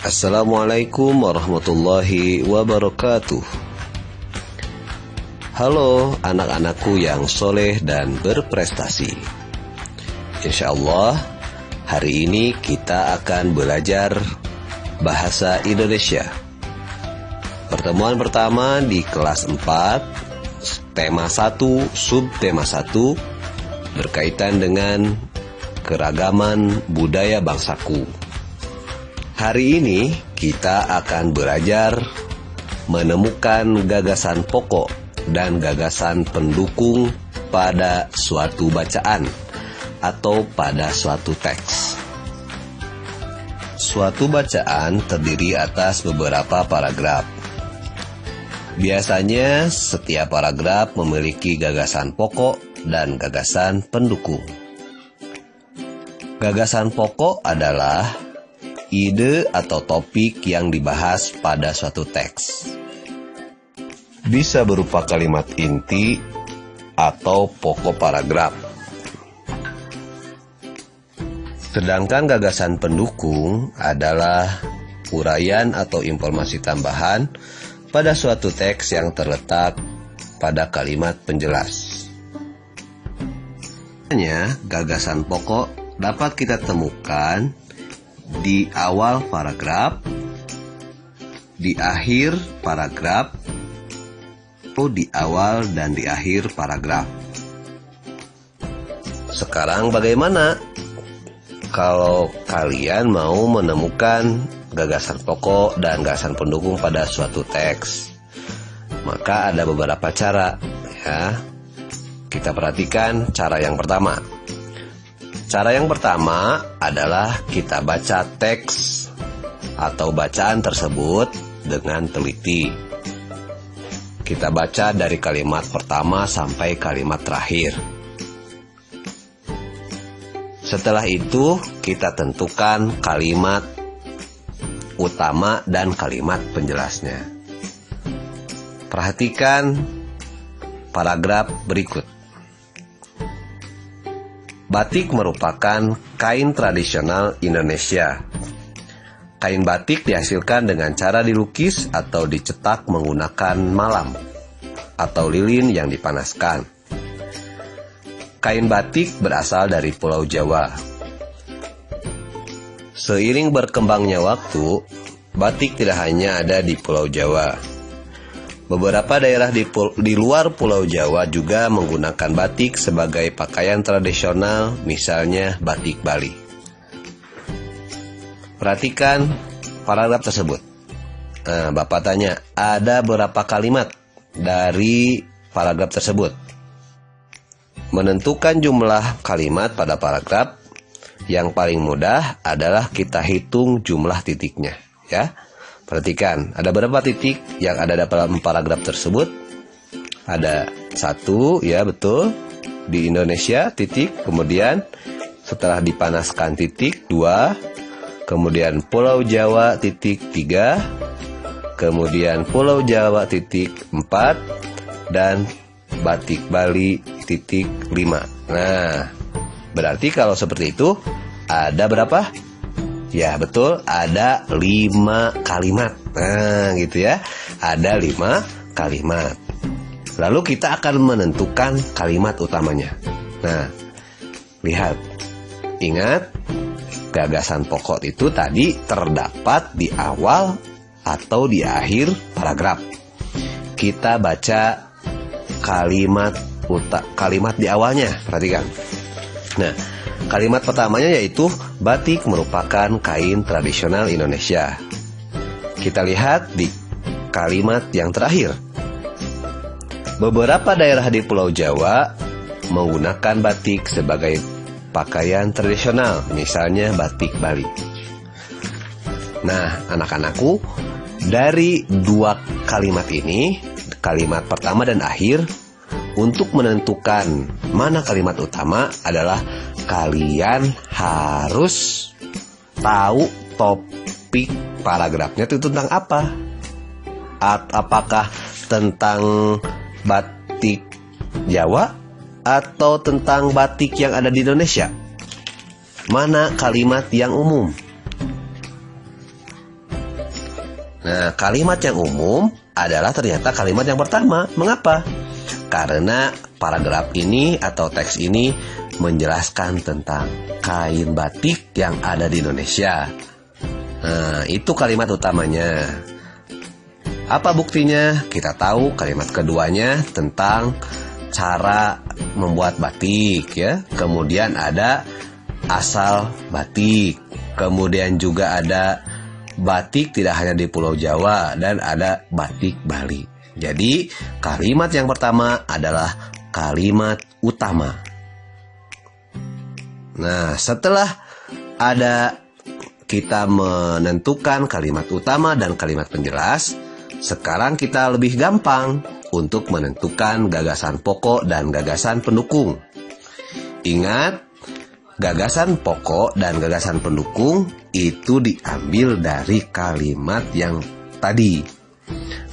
Assalamualaikum warahmatullahi wabarakatuh. Halo anak-anakku yang soleh dan berprestasi. Insya Allah hari ini kita akan belajar bahasa Indonesia. Pertemuan pertama di kelas 4, tema 1, subtema 1, berkaitan dengan keragaman budaya bangsaku. Hari ini kita akan belajar menemukan gagasan pokok dan gagasan pendukung pada suatu bacaan atau pada suatu teks. Suatu bacaan terdiri atas beberapa paragraf. Biasanya setiap paragraf memiliki gagasan pokok dan gagasan pendukung. Gagasan pokok adalah ide atau topik yang dibahas pada suatu teks. Bisa berupa kalimat inti atau pokok paragraf. Sedangkan gagasan pendukung adalah uraian atau informasi tambahan pada suatu teks yang terletak pada kalimat penjelas. Gagasan pokok dapat kita temukan di awal paragraf, di akhir paragraf, atau di awal dan di akhir paragraf. Sekarang bagaimana kalau kalian mau menemukan gagasan pokok dan gagasan pendukung pada suatu teks? Maka ada beberapa cara, ya. Kita perhatikan cara yang pertama. Cara yang pertama adalah kita baca teks atau bacaan tersebut dengan teliti. Kita baca dari kalimat pertama sampai kalimat terakhir. Setelah itu kita tentukan kalimat utama dan kalimat penjelasnya. Perhatikan paragraf berikut. Batik merupakan kain tradisional Indonesia. Kain batik dihasilkan dengan cara dilukis atau dicetak menggunakan malam atau lilin yang dipanaskan. Kain batik berasal dari Pulau Jawa. Seiring berkembangnya waktu, batik tidak hanya ada di Pulau Jawa. Beberapa daerah di luar Pulau Jawa juga menggunakan batik sebagai pakaian tradisional, misalnya batik Bali. Perhatikan paragraf tersebut. Bapak tanya, ada berapa kalimat dari paragraf tersebut? Menentukan jumlah kalimat pada paragraf yang paling mudah adalah kita hitung jumlah titiknya, ya. Perhatikan, ada berapa titik yang ada dalam paragraf tersebut? Ada 1, ya betul, di Indonesia, titik. Kemudian setelah dipanaskan, titik. 2, kemudian Pulau Jawa, titik. 3, kemudian Pulau Jawa, titik. 4, dan batik Bali, titik. 5. Nah, berarti kalau seperti itu ada berapa? Ya betul, ada 5 kalimat. Nah gitu ya, ada 5 kalimat. Lalu kita akan menentukan kalimat utamanya. Nah, lihat, ingat, gagasan pokok itu tadi terdapat di awal atau di akhir paragraf. Kita baca kalimat di awalnya, perhatikan. Nah, kalimat pertamanya yaitu batik merupakan kain tradisional Indonesia. Kita lihat di kalimat yang terakhir. Beberapa daerah di Pulau Jawa menggunakan batik sebagai pakaian tradisional, misalnya batik Bali. Nah, anak-anakku, dari 2 kalimat ini, kalimat pertama dan akhir, untuk menentukan mana kalimat utama adalah kalian harus tahu topik paragrafnya itu tentang apa. Apakah tentang batik Jawa atau tentang batik yang ada di Indonesia? Mana kalimat yang umum? Nah, kalimat yang umum adalah ternyata kalimat yang pertama. Mengapa? Karena paragraf ini atau teks ini menjelaskan tentang kain batik yang ada di Indonesia. Nah, itu kalimat utamanya. Apa buktinya? Kita tahu kalimat keduanya tentang cara membuat batik, ya. Kemudian ada asal batik. Kemudian juga ada batik tidak hanya di Pulau Jawa dan ada batik Bali. Jadi, kalimat yang pertama adalah kalimat utama. Nah, setelah kita menentukan kalimat utama dan kalimat penjelas, sekarang kita lebih gampang untuk menentukan gagasan pokok dan gagasan pendukung. Ingat, gagasan pokok dan gagasan pendukung itu diambil dari kalimat yang tadi.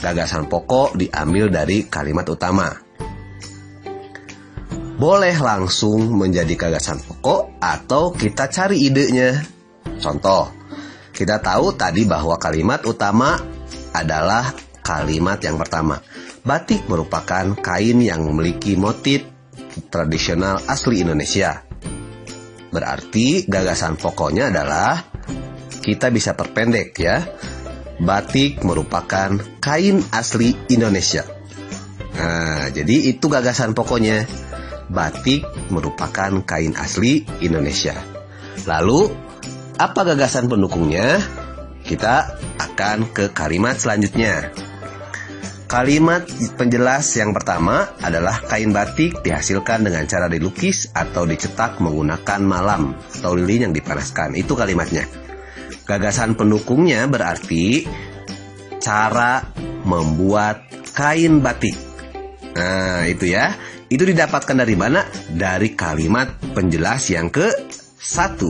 Gagasan pokok diambil dari kalimat utama. Boleh langsung menjadi gagasan pokok atau kita cari idenya. Contoh, kita tahu tadi bahwa kalimat utama adalah kalimat yang pertama. Batik merupakan kain yang memiliki motif tradisional asli Indonesia. Berarti gagasan pokoknya adalah, kita bisa perpendek ya, batik merupakan kain asli Indonesia. Nah, jadi itu gagasan pokoknya. Batik merupakan kain asli Indonesia. Lalu, apa gagasan pendukungnya? Kita akan ke kalimat selanjutnya. Kalimat penjelas yang pertama adalah kain batik dihasilkan dengan cara dilukis atau dicetak menggunakan malam atau lilin yang dipanaskan. Itu kalimatnya. Gagasan pendukungnya berarti cara membuat kain batik. Nah, itu ya. Itu didapatkan dari mana? Dari kalimat penjelas yang ke-1.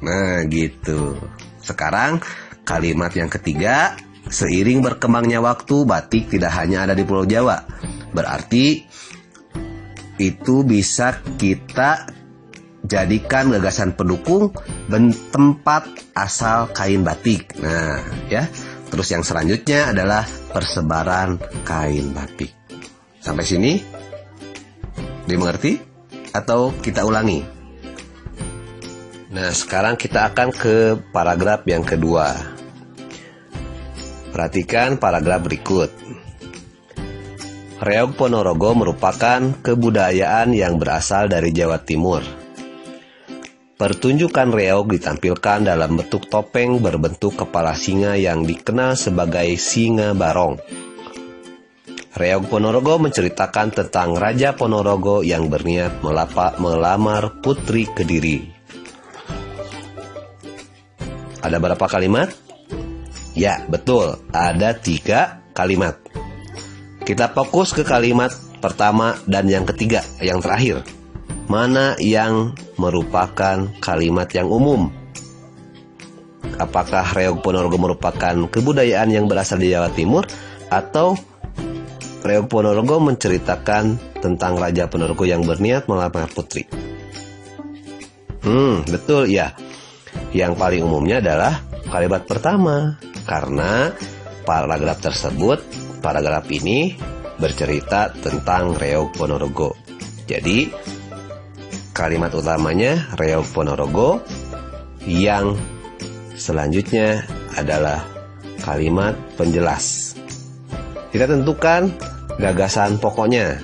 Nah, gitu. Sekarang kalimat yang ketiga, seiring berkembangnya waktu, batik tidak hanya ada di Pulau Jawa. Berarti itu bisa kita jadikan gagasan pendukung tempat asal kain batik. Nah, ya. Terus yang selanjutnya adalah persebaran kain batik. Sampai sini dimengerti? Atau kita ulangi? Nah, sekarang kita akan ke paragraf yang kedua. Perhatikan paragraf berikut. Reog Ponorogo merupakan kebudayaan yang berasal dari Jawa Timur. Pertunjukan reog ditampilkan dalam bentuk topeng berbentuk kepala singa yang dikenal sebagai singa barong. Reog Ponorogo menceritakan tentang Raja Ponorogo yang berniat melamar Putri Kediri. Ada berapa kalimat? Ya, betul. Ada 3 kalimat. Kita fokus ke kalimat pertama dan yang ketiga, yang terakhir. Mana yang merupakan kalimat yang umum? Apakah Reog Ponorogo merupakan kebudayaan yang berasal di Jawa Timur? Atau Reog Ponorogo menceritakan tentang Raja Ponorogo yang berniat melamar putri? Betul ya. Yang paling umumnya adalah kalimat pertama. Karena paragraf ini bercerita tentang Reog Ponorogo. Jadi, kalimat utamanya Reog Ponorogo. Yang selanjutnya adalah kalimat penjelas. Kita tentukan gagasan pokoknya.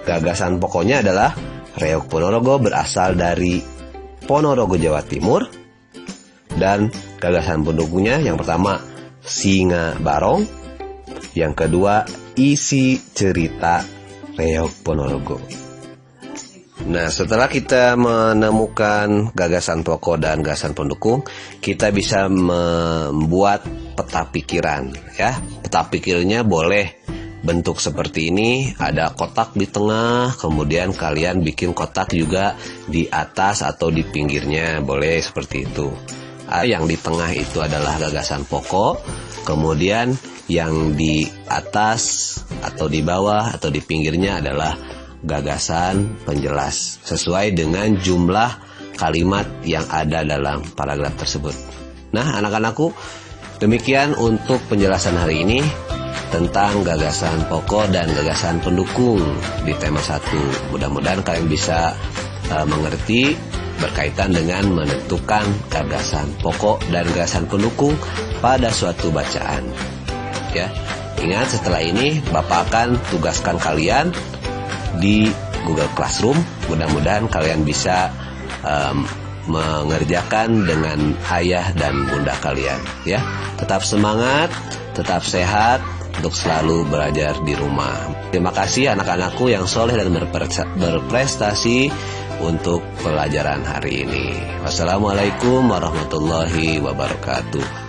Gagasan pokoknya adalah Reog Ponorogo berasal dari Ponorogo, Jawa Timur. Dan gagasan pendukungnya yang pertama singa barong, yang kedua isi cerita Reog Ponorogo. Nah, setelah kita menemukan gagasan pokok dan gagasan pendukung, kita bisa membuat peta pikiran ya. Peta pikirnya boleh bentuk seperti ini, ada kotak di tengah, kemudian kalian bikin kotak juga di atas atau di pinggirnya, boleh seperti itu. Yang di tengah itu adalah gagasan pokok, kemudian yang di atas atau di bawah atau di pinggirnya adalah gagasan penjelas sesuai dengan jumlah kalimat yang ada dalam paragraf tersebut. Nah, anak-anakku, Demikian untuk penjelasan hari ini tentang gagasan pokok dan gagasan pendukung di tema 1. Mudah-mudahan kalian bisa mengerti berkaitan dengan menentukan gagasan pokok dan gagasan pendukung pada suatu bacaan. Ya, ingat setelah ini Bapak akan tugaskan kalian di Google Classroom. Mudah-mudahan kalian bisa mengerjakan dengan ayah dan bunda kalian. Ya, tetap semangat, tetap sehat untuk selalu belajar di rumah. Terima kasih anak-anakku yang soleh dan berprestasi untuk pelajaran hari ini. Wassalamualaikum warahmatullahi wabarakatuh.